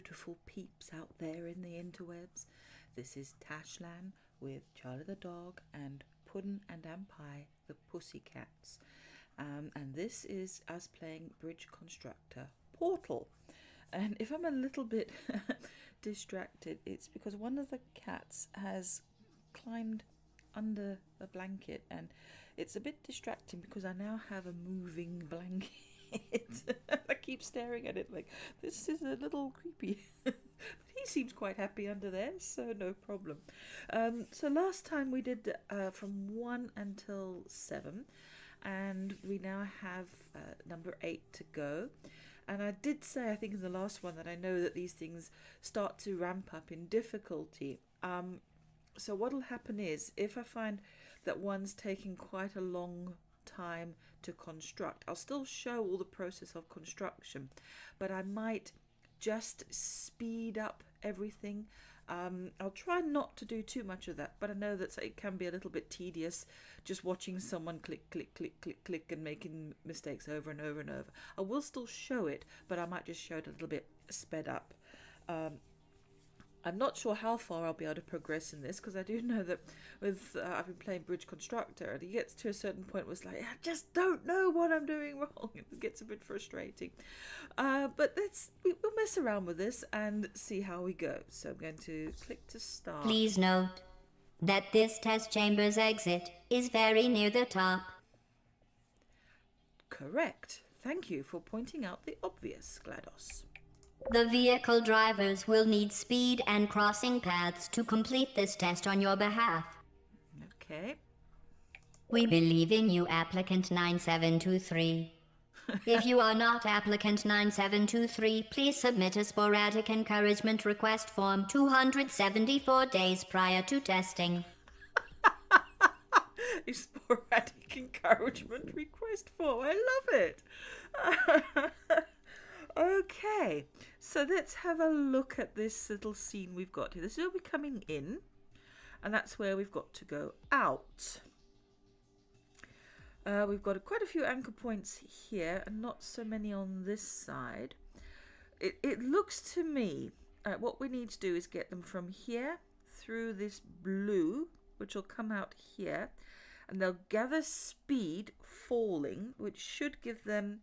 beautiful peeps out there in the interwebs. This is Tashlan with Charlie the dog and Puddin' and Ampi the pussycats. And this is us playing Bridge Constructor Portal. And if I'm a little bit distracted, it's because one of the cats has climbed under a blanket, and it's a bit distracting because I now have a moving blanket. I keep staring at it like, this is a little creepy. But he seems quite happy under there, so no problem. So last time we did from 1 until 7, and we now have number 8 to go. And I did say, I think in the last one, that I know that these things start to ramp up in difficulty. So what'll happen is, if I find that one's taking quite a long time to construct, I'll still show all the process of construction, but I might just speed up everything. I'll try not to do too much of that, but I know that it can be a little bit tedious just watching someone click, click, click, click, click and making mistakes over and over and over. I will still show it, but I might just show it a little bit sped up. I'm not sure how far I'll be able to progress in this, because I do know that with I've been playing Bridge Constructor, and it gets to a certain point where it's like, I just don't know what I'm doing wrong. It gets a bit frustrating. But we'll mess around with this and see how we go. So I'm going to click to start. Please note that this test chamber's exit is very near the top. Correct. Thank you for pointing out the obvious, GLaDOS. The vehicle drivers will need speed and crossing paths to complete this test on your behalf. Okay. We believe in you, applicant 9723. If you are not applicant 9723, please submit a sporadic encouragement request form 274 days prior to testing. A sporadic encouragement request form. I love it. Okay, so let's have a look at this little scene we've got here. This is where we're coming in, and that's where we've got to go out. We've got quite a few anchor points here, and not so many on this side. It looks to me what we need to do is get them from here through this blue, which will come out here, and they'll gather speed falling, which should give them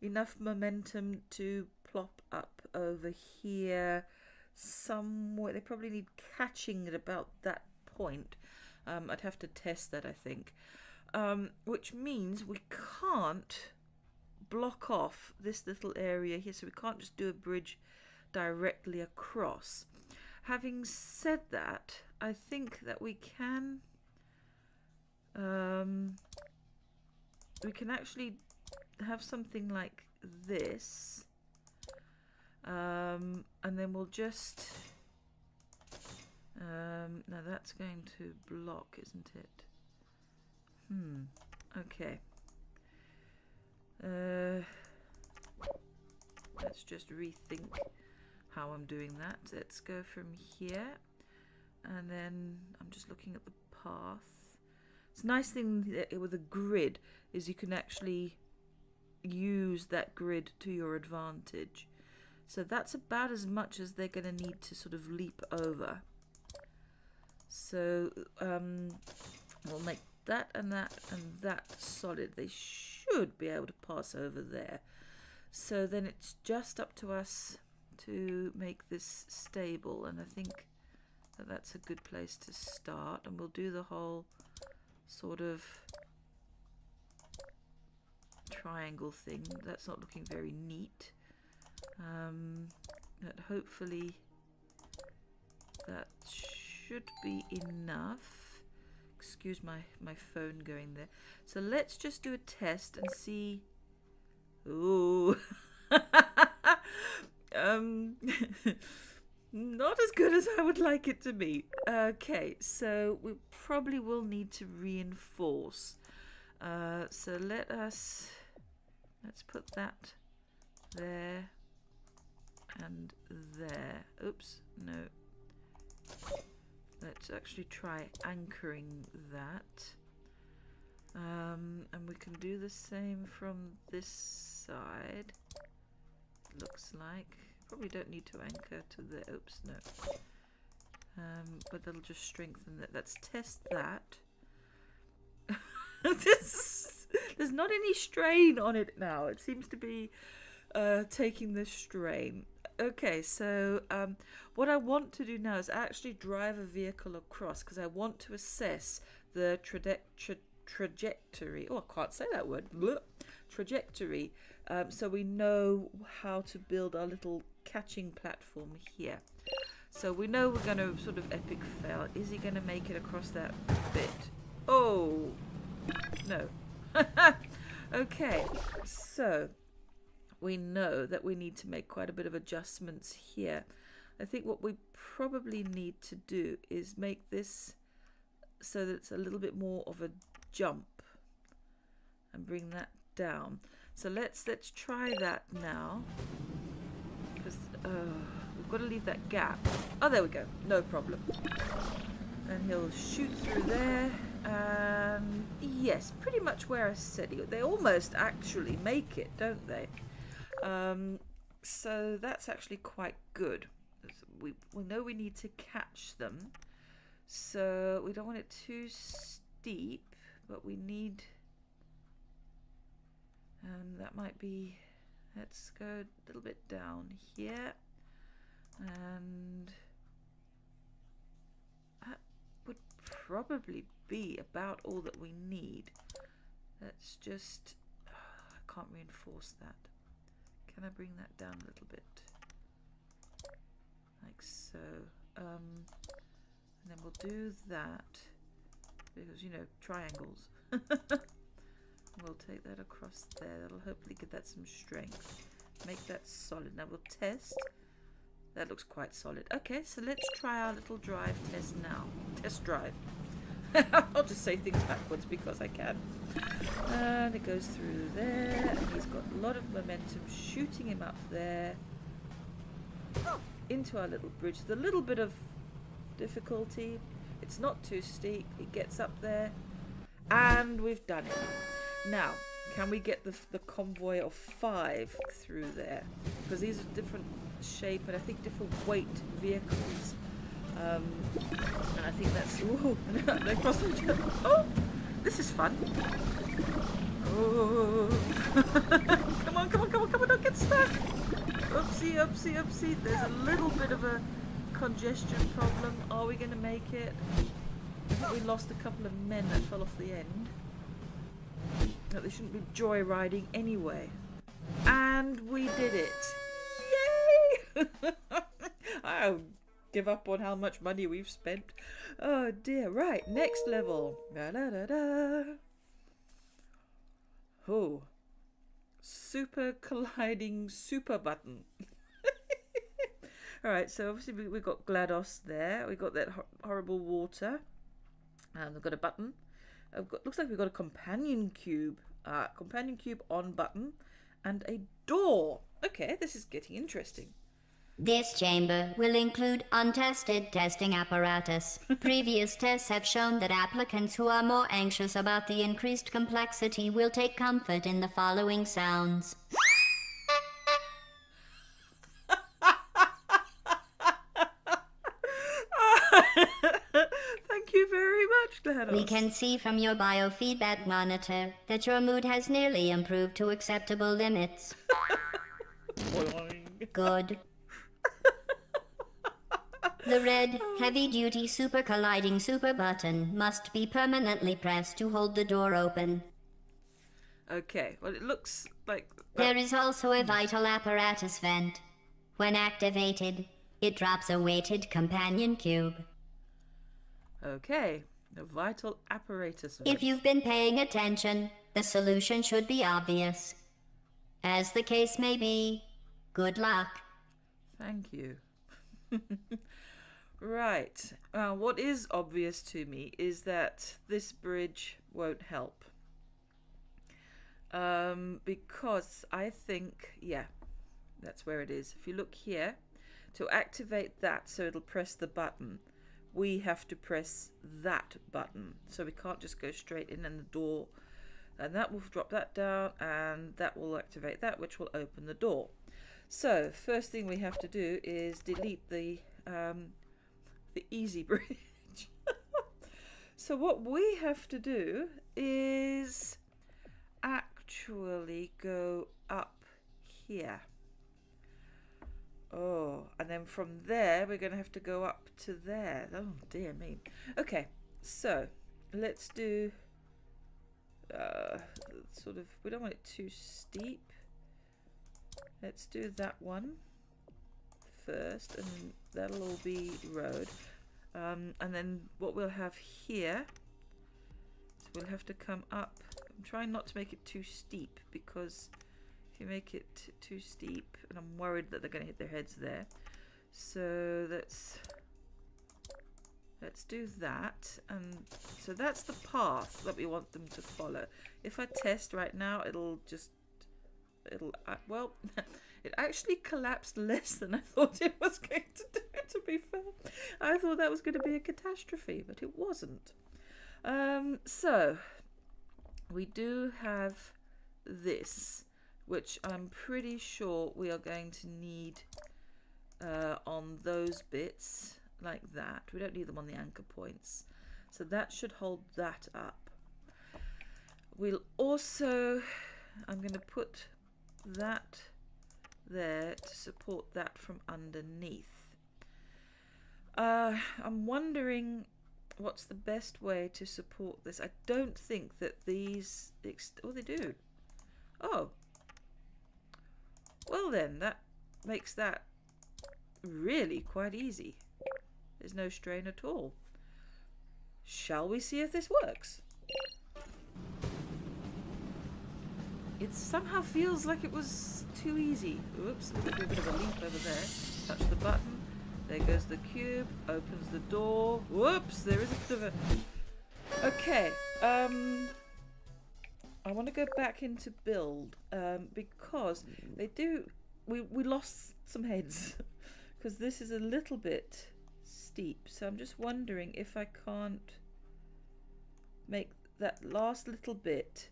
enough momentum to plop up over here somewhere. They probably need catching at about that point. I'd have to test that, I think. Which means we can't block off this little area here, so we can't just do a bridge directly across. Having said that, I think that we can actually have something like this, and then we'll just now that's going to block, isn't it? Okay, let's just rethink how I'm doing that. Let's go from here, and then I'm just looking at the path. It's a nice thing with a grid is you can actually use that grid to your advantage. So that's about as much as they're going to need to sort of leap over. So we'll make that and that and that solid. They should be able to pass over there. So then it's just up to us to make this stable, and I think that that's a good place to start, and we'll do the whole sort of triangle thing. That's not looking very neat, but hopefully that should be enough. Excuse my phone going there. So let's just do a test and see. Ooh. Not as good as I would like it to be. Okay, so we probably will need to reinforce. So let's put that there and there. Oops, no. Let's actually try anchoring that. And we can do the same from this side. Looks like Probably don't need to anchor to the, oops, no. But that'll just strengthen that. Let's test that. There's not any strain on it now. It seems to be taking the strain. Okay, so what I want to do now is actually drive a vehicle across, because I want to assess the trajectory. Oh, I can't say that word. Blah. Trajectory. So we know how to build our little catching platform here. So we know we're going to sort of epic fail. Is he going to make it across that bit? Oh, no. Okay, so we know that we need to make quite a bit of adjustments here. I think what we probably need to do is make this so that it's a little bit more of a jump and bring that down. So let's try that now, because we've got to leave that gap. Oh, there we go, no problem. And he'll shoot through there. Yes, pretty much where I said he. They almost actually make it, don't they? So that's actually quite good. We know we need to catch them, so we don't want it too steep, but we need, that might be, let's go a little bit down here, and that would probably be about all that we need. Let's just, I can't reinforce that. Can I bring that down a little bit? Like so. And then we'll do that, because, you know, triangles. We'll take that across there. That'll hopefully give that some strength. Make that solid. Now we'll test. That looks quite solid. Okay, so let's try our little drive test now. Test drive. I'll just say things backwards because I can. And it goes through there, and he's got a lot of momentum shooting him up there into our little bridge. With a little bit of difficulty. It's not too steep. He gets up there, and we've done it. Now, can we get the convoy of 5 through there? Because these are different shape and I think different weight vehicles. And I think that's... Ooh, they cross each other. Oh, this is fun. Oh. Come on, come on, come on, come on, don't get stuck. Oopsie, oopsie, oopsie. There's a little bit of a congestion problem. Are we going to make it? I think we lost a couple of men that fell off the end. No, they shouldn't be joyriding anyway. And we did it. Yay! I'll give up on how much money we've spent. Oh dear. Right, next level. Da, da, da, da. Oh. Super colliding super button. Alright, so obviously we've got GLaDOS there. We've got that horrible water. And we've got a button. Looks like we've got a companion cube on button, and a door. Okay, this is getting interesting. This chamber will include untested testing apparatus. Previous tests have shown that applicants who are more anxious about the increased complexity will take comfort in the following sounds. Thank you very much, GLaDOS. We can see from your biofeedback monitor that your mood has nearly improved to acceptable limits. Good. The red, heavy-duty super colliding super button must be permanently pressed to hold the door open. Okay, well it looks like... There is also a vital apparatus vent. When activated, it drops a weighted companion cube. Okay, a vital apparatus vent. If you've been paying attention, the solution should be obvious. As the case may be, good luck. Thank you. Right, what is obvious to me is that this bridge won't help. Because I think, yeah, that's where it is. If you look here, to activate that so it'll press the button, we have to press that button. So we can't just go straight in and the door, and that will drop that down, and that will activate that, which will open the door. So first thing we have to do is delete the easy bridge. So what we have to do is actually go up here. Oh, and then from there we're going to have to go up to there. Oh dear me. Okay, so let's do sort of, we don't want it too steep. Let's do that one first, and that'll all be road. And then what we'll have here is we'll have to come up. I'm trying not to make it too steep, because if you make it too steep, and I'm worried that they're going to hit their heads there. So let's do that. And so that's the path that we want them to follow. If I test right now, well, it actually collapsed less than I thought it was going to do, to be fair. I thought that was going to be a catastrophe, but it wasn't. So we do have this, which I'm pretty sure we are going to need on those bits like that. We don't need them on the anchor points. So that should hold that up. We'll also, I'm going to put that there to support that from underneath. I'm wondering what's the best way to support this. I don't think that these oh, they do. Oh, well then, that makes that really quite easy. There's no strain at all. Shall we see if this works? It somehow feels like it was too easy. Oops, there's a bit of a leap over there. Touch the button. There goes the cube. Opens the door. Whoops, there is a bit of a... Okay, I want to go back into build, because they do... We lost some heads, because this is a little bit steep. So I'm just wondering if I can't make that last little bit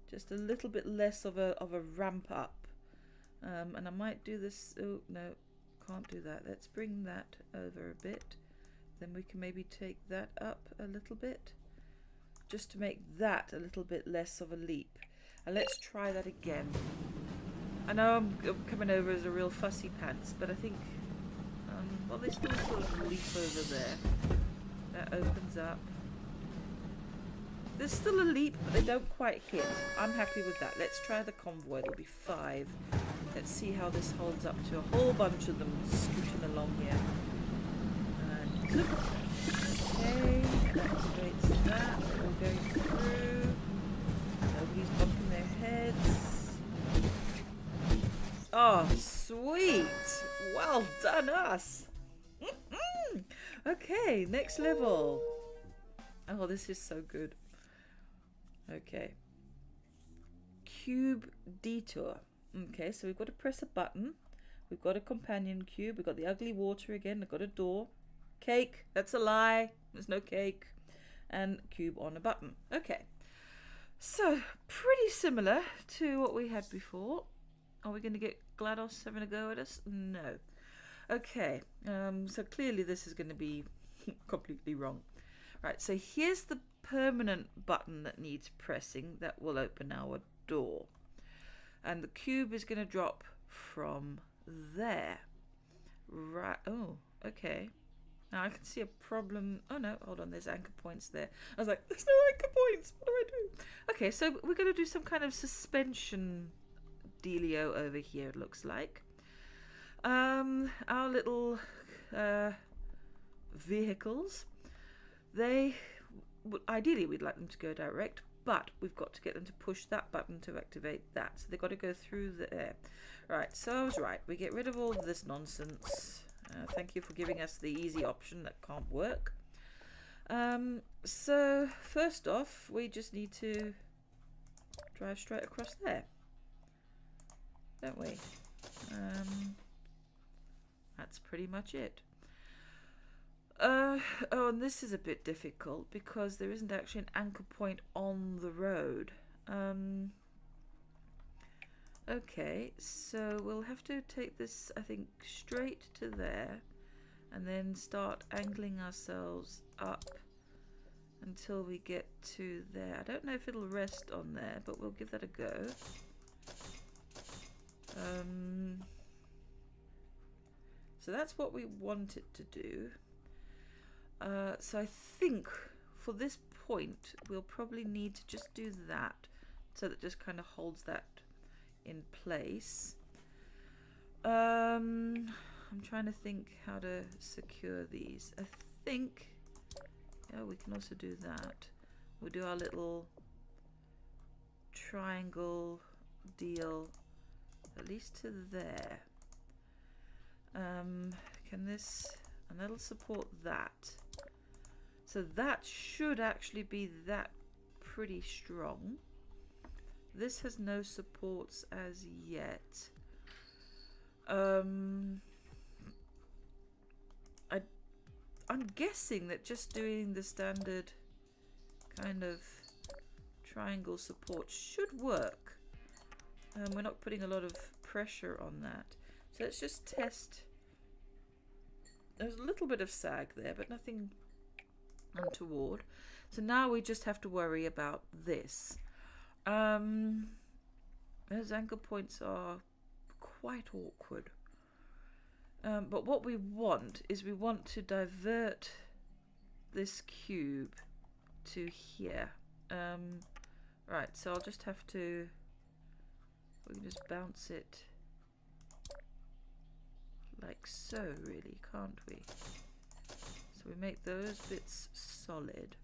just a little bit less of a ramp up, and I might do this. Oh no, can't do that. Let's bring that over a bit, then we can maybe take that up a little bit, just to make that a little bit less of a leap. And let's try that again. I know I'm coming over as a real fussy pants, but I think well, they still sort of leap over there. That opens up. There's still a leap, but they don't quite hit. I'm happy with that. Let's try the convoy. There'll be 5. Let's see how this holds up to a whole bunch of them scooting along here. And look. Okay, activates that. They're all going through. Nobody's bumping their heads. Oh, sweet. Well done, us. Okay, next level. Oh, this is so good. Okay, cube detour. Okay, so we've got to press a button. We've got a companion cube. We've got the ugly water again. We've got a door. Cake. That's a lie. There's no cake. And cube on a button. Okay, so pretty similar to what we had before. Are we going to get GLaDOS having a go at us? No. Okay, so clearly this is going to be completely wrong. Right, so here's the permanent button that needs pressing that will open our door, and the cube is going to drop from there. Right. Oh, okay. Now I can see a problem. Oh no, hold on, there's anchor points there. I was like, there's no anchor points, what do I do? Okay, so we're going to do some kind of suspension dealio over here, it looks like. Our little vehicles, they ideally we'd like them to go direct, but we've got to get them to push that button to activate that, so they've got to go through there. Right, so I was right, we get rid of all of this nonsense. Thank you for giving us the easy option that can't work. So first off, we just need to drive straight across there, don't we? That's pretty much it. Oh, and this is a bit difficult because there isn't actually an anchor point on the road. Okay, so we'll have to take this, I think, straight to there and then start angling ourselves up until we get to there. I don't know if it'll rest on there, but we'll give that a go. So that's what we want it to do. So I think for this point we'll probably need to just do that, so that just kind of holds that in place. I'm trying to think how to secure these. I think, yeah, we can also do that. We'll do our little triangle deal at least to there. Can this, and that'll support that. So that should actually be that pretty strong. This has no supports as yet. I'm guessing that just doing the standard kind of triangle support should work. We're not putting a lot of pressure on that. So let's just test. There's a little bit of sag there, but nothing untoward. So now we just have to worry about this. Those anchor points are quite awkward. But what we want is we want to divert this cube to here. Right, so I'll just have to, we can just bounce it like so, really, can't we? So we make those bits solid.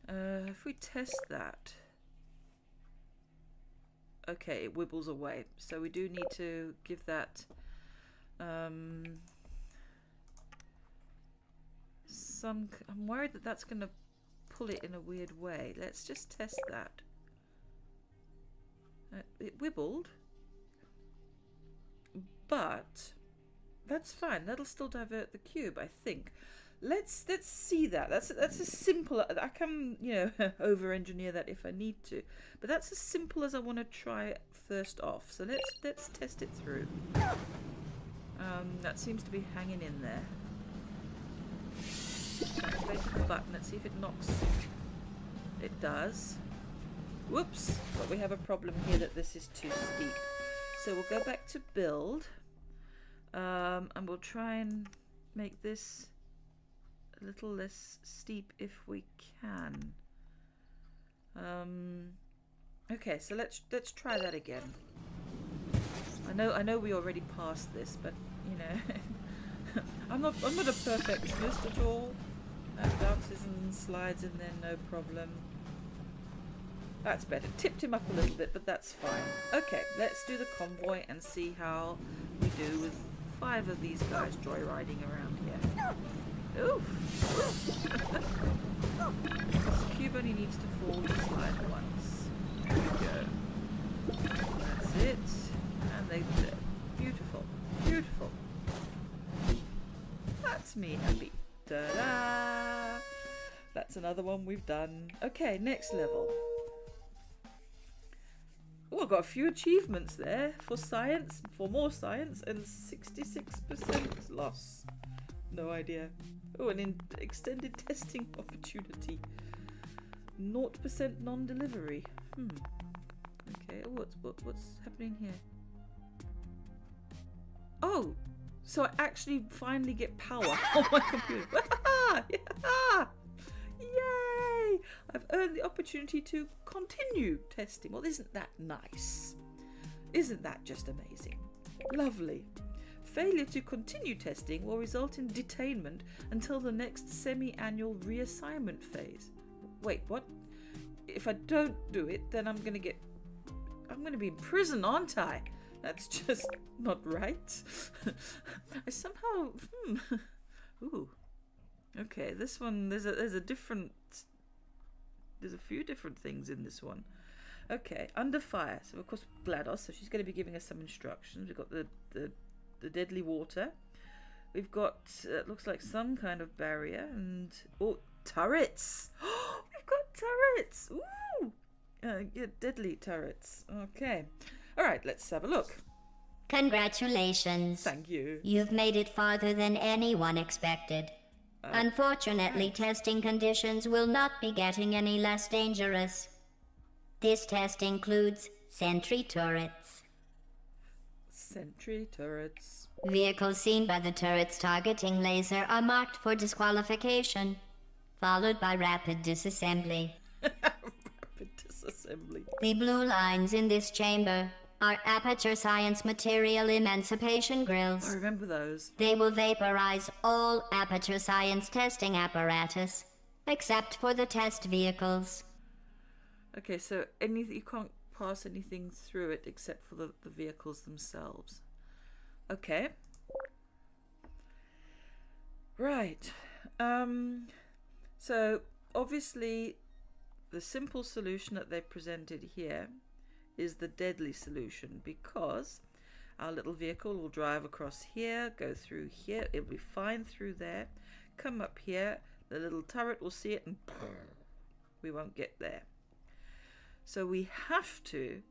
If we test that, okay, it wibbles away. So we do need to give that some. I'm worried that that's going to pull it in a weird way. Let's just test that. It wibbled, but that's fine. That'll still divert the cube, I think. Let's see that. That's a simple. I can, you know, over-engineer that if I need to, but that's as simple as I want to try first off. So let's test it through. That seems to be hanging in there. Activate the button. Let's see if it knocks. It does. Whoops! But we have a problem here that this is too steep. So we'll go back to build, and we'll try and make this a little less steep if we can. Okay, so let's try that again. I know we already passed this, but you know, I'm not a perfectionist at all. That bounces and slides in there, no problem. That's better. Tipped him up a little bit, but that's fine. Okay, let's do the convoy and see how we do with 5 of these guys joyriding around here. Ooh! The cube only needs to fall to slide once. There we go. That's it. And they did it. Beautiful. Beautiful. That's me happy. Ta-da! That's another one we've done. Okay, next level. Oh, I've got a few achievements there for science, for more science, and 66% loss. No idea. Oh, an extended testing opportunity. 0% non-delivery. Okay. Oh, what's happening here? Oh, so I actually finally get power on my computer. Yeah! Yay! I've earned the opportunity to continue testing. Well, isn't that nice? Isn't that just amazing? Lovely. Failure to continue testing will result in detainment until the next semi-annual reassignment phase. Wait, what? If I don't do it, then I'm going to be in prison, aren't I? That's just not right. I somehow, Ooh. Okay, this one, there's a few different things in this one. Okay, under fire. So of course GLaDOS, so she's going to be giving us some instructions. We've got the deadly water. We've got looks like some kind of barrier, and turrets. We've got turrets. Ooh, yeah, deadly turrets. Okay, All right, let's have a look. Congratulations. Thank you. You've made it farther than anyone expected. Unfortunately, testing conditions will not be getting any less dangerous. This test includes sentry turrets. Sentry turrets. Vehicles seen by the turret's targeting laser are marked for disqualification, followed by rapid disassembly. Rapid disassembly. The blue lines in this chamber are Aperture Science material emancipation grills. I remember those. They will vaporize all Aperture Science testing apparatus, except for the test vehicles. Okay, so anything, you can't pass anything through it except for the vehicles themselves. Okay. Right. So obviously the simple solution that they presented here is the deadly solution, because our little vehicle will drive across here, go through here, it'll be fine through there, come up here, the little turret will see it, and we won't get there. So we have to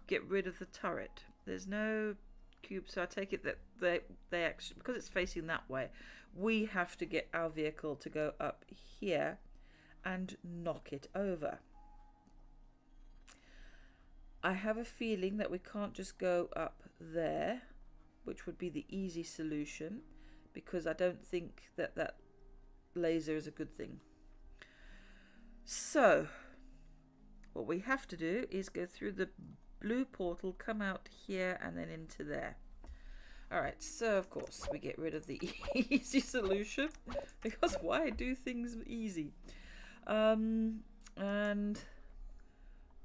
get rid of the turret. There's no cube, so I take it that they actually, because it's facing that way, we have to get our vehicle to go up here and knock it over. I have a feeling that we can't just go up there, which would be the easy solution, because I don't think that that laser is a good thing. So what we have to do is go through the blue portal, come out here, and then into there. Alright, so of course we get rid of the easy solution, because why do things easy? And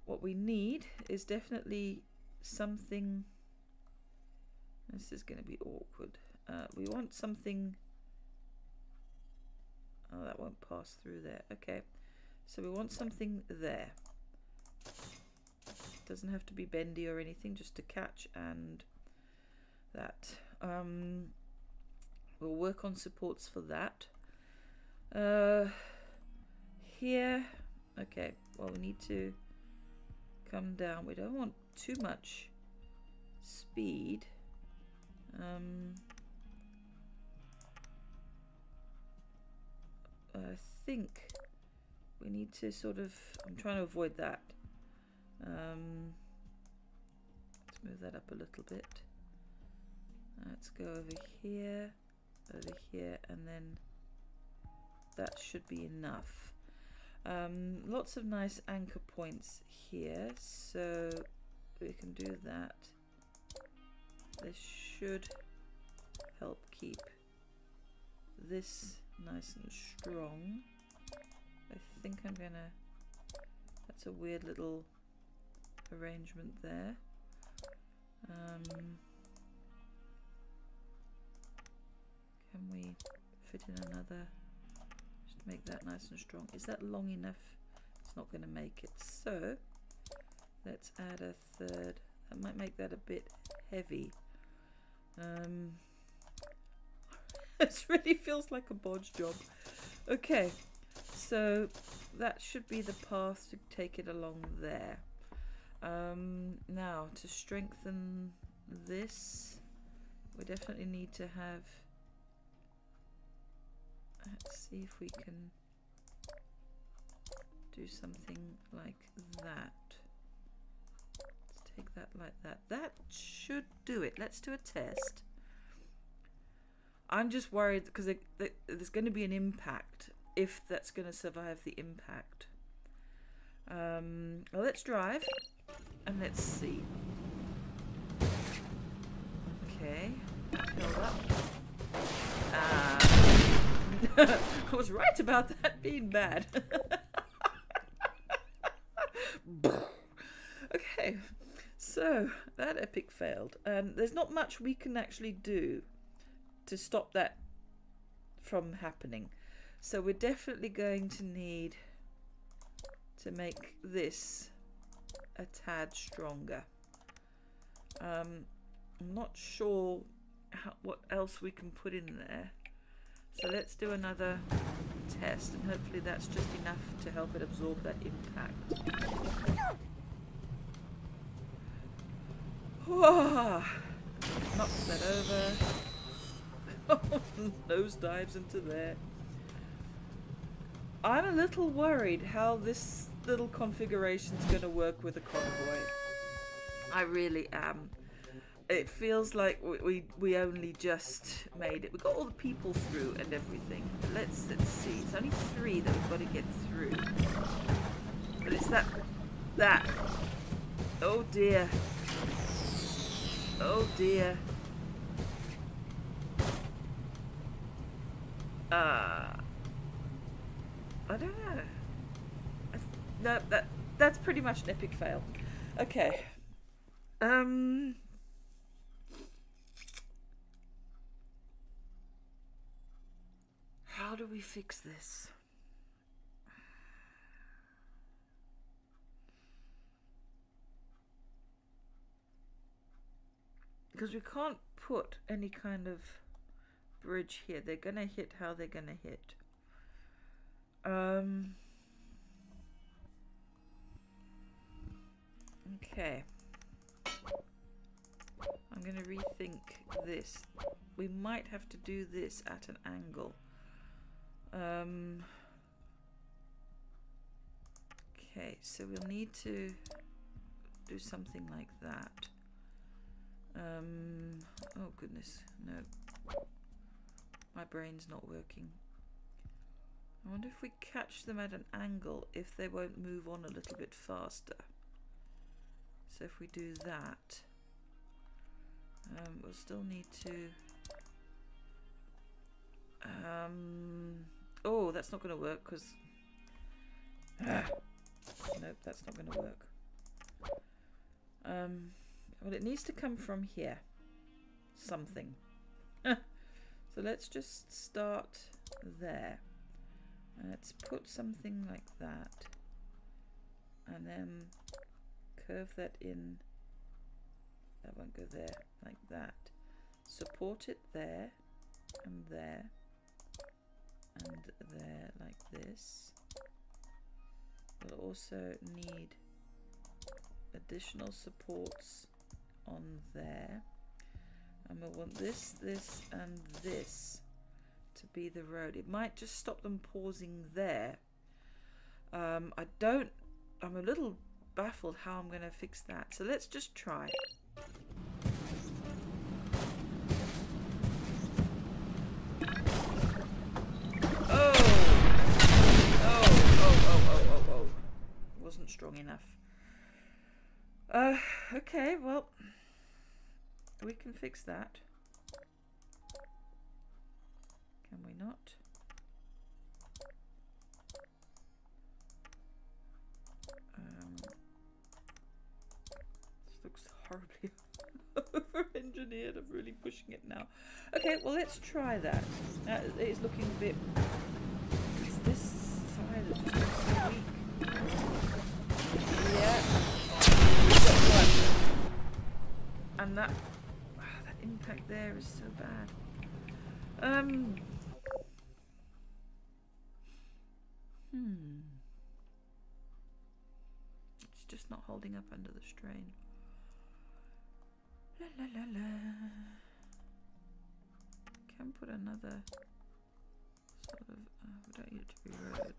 what we need is definitely something. This is going to be awkward. We want something. Oh, that won't pass through there. Okay, so we want something there. Doesn't have to be bendy or anything, just to catch, and that. We'll work on supports for that. Here. Okay, well, we need to come down. We don't want too much speed. I think we need to sort of, I'm trying to avoid that. Let's move that up a little bit. Let's go over here, and then that should be enough. Lots of nice anchor points here, so we can do that. This should help keep this nice and strong. I think I'm gonna, that's a weird little arrangement there. Can we fit in another, just make that nice and strong? Is that long enough? It's not going to make it, so let's add a third. That might make that a bit heavy. This really feels like a bodge job. Okay, so that should be the path to take it along there. Now, to strengthen this, we definitely need to have, let's see if we can do something like that. Let's take that like that. That should do it. Let's do a test. I'm just worried because there's going to be an impact, if that's going to survive the impact. Well, let's drive and let's see. Okay, hold up. I was right about that being bad. Okay, so that epic failed. There's not much we can actually do to stop that from happening. So we're definitely going to need to make this a tad stronger. I'm not sure what else we can put in there. So let's do another test, and hopefully that's just enough to help it absorb that impact. Whoa. Knocks that over. Nose dives into there. I'm a little worried how this little configuration is going to work with a convoy. I really am. It feels like we only just made it. We got all the people through and everything. But let's see. It's only 3 that we've got to get through. But it's that. Oh dear. Oh dear. I don't know. No, that's pretty much an epic fail. Okay. How do we fix this? Because we can't put any kind of bridge here. They're gonna hit how they're gonna hit. Okay. I'm gonna rethink this. We might have to do this at an angle. Okay, so we'll need to do something like that. Oh goodness, no. My brain's not working. I wonder if we catch them at an angle, if they won't move on a little bit faster. So if we do that, we'll still need to... oh, that's not going to work because... nope, that's not going to work. Well, it needs to come from here. Something. So let's just start there. Let's put something like that. And then curve that in. That won't go there. Like that. Support it there. And there. And there. Like this. We'll also need additional supports on there. And we'll want this, this, and this to be the road. It might just stop them pausing there. I'm a little baffled how I'm going to fix that. So let's just try. Oh. Wasn't strong enough. Okay, well, we can fix that. Can we not? This looks horribly over-engineered. I'm really pushing it now. Okay, well, let's try that. It's looking a bit... It's this side that's just so weak. Yeah. And that impact there is so bad. It's just not holding up under the strain. La la la la. Can put another sort of. We don't need it to be road.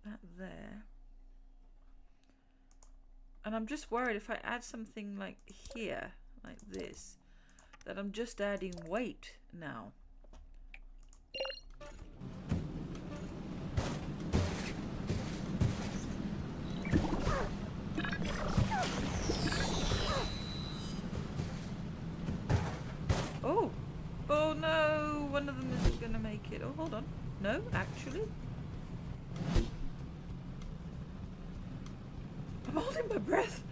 That there, and I'm just worried if I add something like here, like this, that I'm just adding weight now. Oh no, one of them isn't gonna make it. Oh, hold on, no, actually. I'm holding my breath.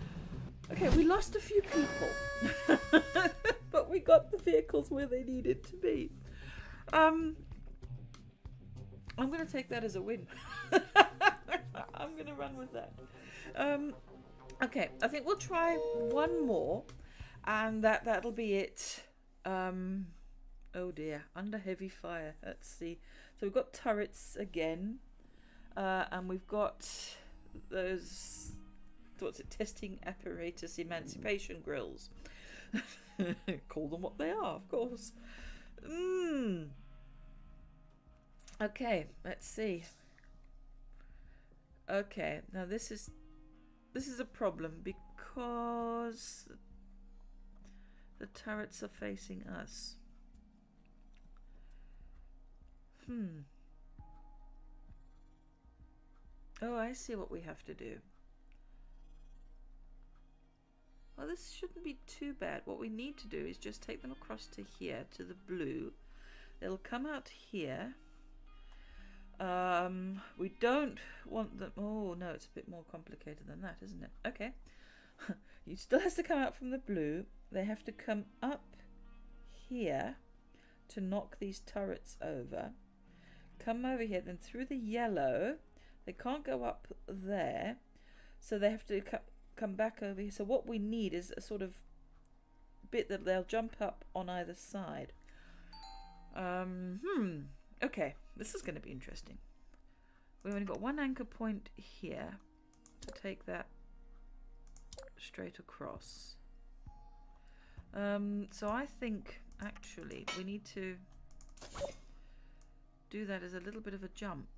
Okay, we lost a few people, but we got the vehicles where they needed to be. I'm going to take that as a win. I'm going to run with that. Okay, I think we'll try one more, and that'll be it Oh dear, under heavy fire. Let's see. So we've got turrets again, and we've got those, what's it, testing apparatus emancipation grills. Call them what they are, of course. Okay, let's see. Okay, now this is a problem because the turrets are facing us. Oh, I see what we have to do. Well, this shouldn't be too bad. What we need to do is just take them across to here, to the blue. They'll come out here. We don't want them... Oh, no, it's a bit more complicated than that, isn't it? Okay. It still has to come out from the blue. They have to come up here to knock these turrets over. Come over here, then through the yellow. They can't go up there, so they have to come back over here. So what we need is a sort of bit that they'll jump up on either side. Okay, this is going to be interesting. We've only got one anchor point here to take that straight across. So I think actually we need to do that as a little bit of a jump.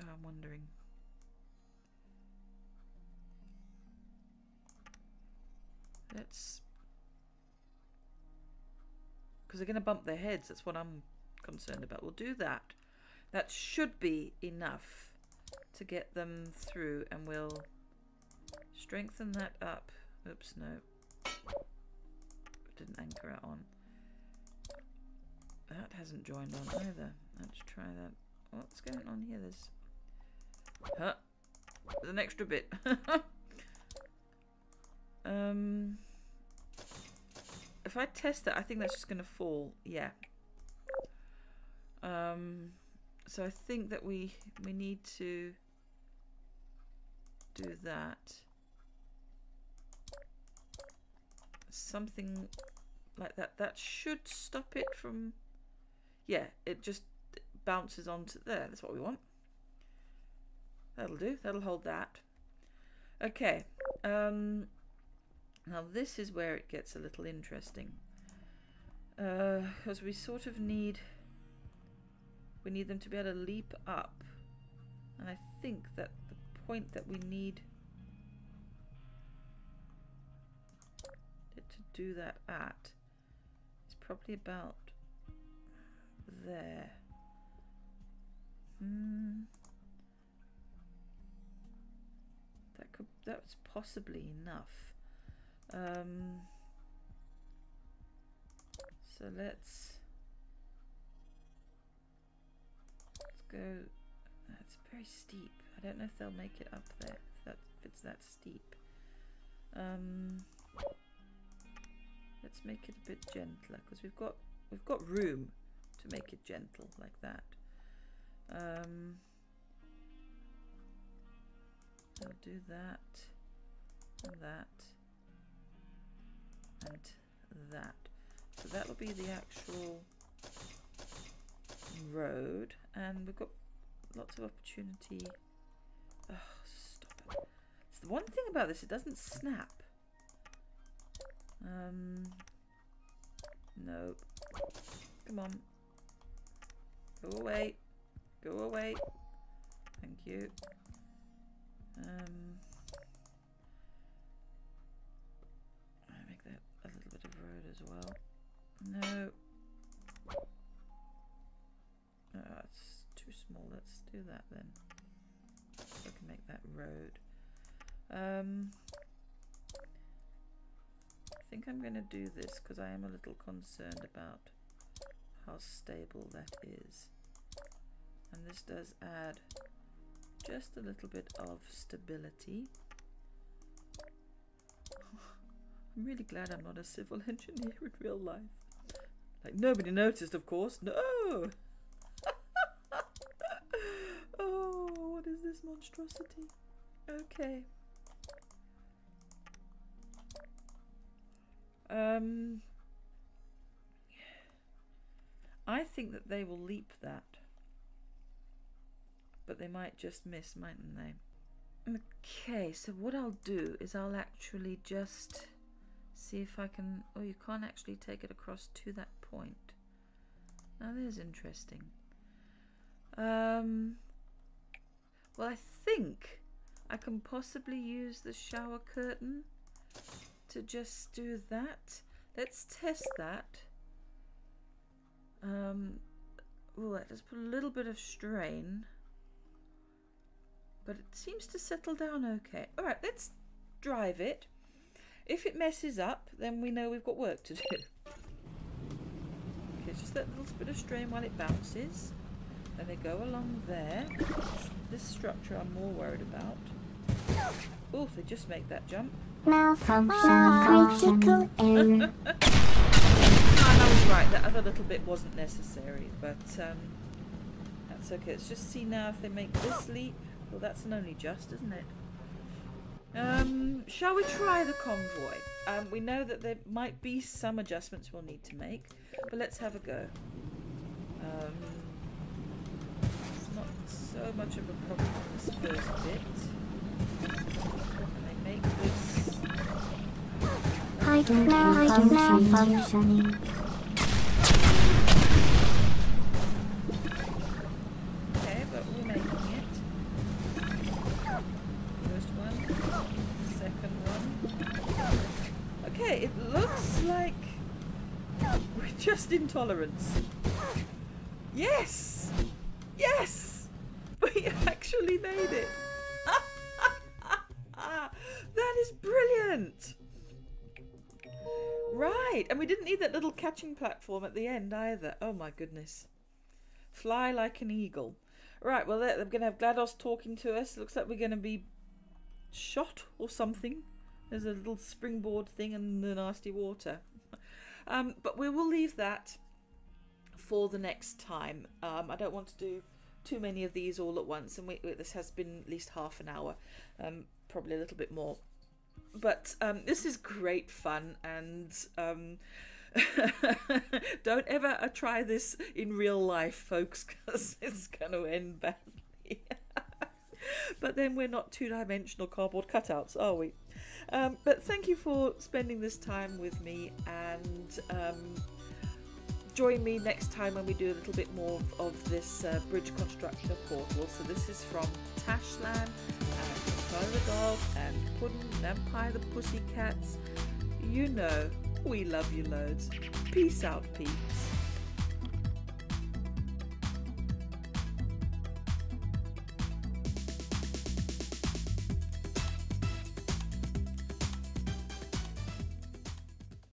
I'm wondering. Let's, because they're going to bump their heads. That's what I'm concerned about. We'll do that. That should be enough to get them through, and we'll strengthen that up. Oops, no. Didn't anchor it on. That hasn't joined on either. Let's try that. What's going on here? There's an extra bit. If I test it, I think that's just going to fall. Yeah. So I think that we need to do that. Something like that. That should stop it from... Yeah, it just bounces onto there. That's what we want. That'll do. That'll hold that. Okay. Now this is where it gets a little interesting. Because we sort of need... We need them to be able to leap up. And I think that the point that we need it to do that at is probably about there. That's possibly enough. So let's go. It's very steep. I don't know if they'll make it up there. If it's that steep. Let's make it a bit gentler, because we've got room to make it gentle like that. I'll do that and that and that. So that will be the actual road, and we've got lots of opportunity. Oh, stop it. It's the one thing about this, it doesn't snap. Nope. Come on. Go away. Go away. Thank you. I make that a little bit of road as well. No. It's too small. Let's do that then. So I can make that road. I think I'm going to do this because I am a little concerned about how stable that is. And this does add just a little bit of stability. I'm really glad I'm not a civil engineer in real life. Like, nobody noticed, of course. No! Oh, what is this monstrosity? Okay. I think that they will leap that. But they might just miss, mightn't they? Okay, so what I'll do is I'll actually just see if I can... Oh, you can't actually take it across to that point. Now there's interesting. Well, I think I can possibly use the shower curtain to just do that. Let's test that. Well, that does put a little bit of strain, but it seems to settle down okay. All right, let's drive it. If it messes up, then we know we've got work to do. Okay, just that little bit of strain while it bounces. Then they go along there. This structure I'm more worried about. Oh, they just make that jump. Malfunction, critical error. I was right, that other little bit wasn't necessary, but that's okay. Let's just see now if they make this leap. Well, that's an only just, isn't it? Shall we try the convoy? We know that there might be some adjustments we'll need to make, but let's have a go. It's not so much of a problem on this first bit. Can they make this? Malfunctioning. Okay, but we're making it. First one, second one. Okay, it looks like we're just intolerance. Yes! Yes! We actually made it! That is brilliant! Right, and we didn't need that little catching platform at the end either. Oh my goodness. Fly like an eagle. Right, well, they're going to have GLaDOS talking to us. Looks like we're going to be shot or something. There's a little springboard thing in the nasty water. But we will leave that for the next time. I don't want to do too many of these all at once, and this has been at least half an hour, probably a little bit more. But this is great fun, and don't ever try this in real life, folks, because it's going to end badly. But then we're not two-dimensional cardboard cutouts, are we? But thank you for spending this time with me, and join me next time when we do a little bit more of this Bridge Constructor Portal. So this is from Tashlan and Charlie the Dog and Puddin' and Empire the Pussycats. You know, we love you loads. Peace out, peeps.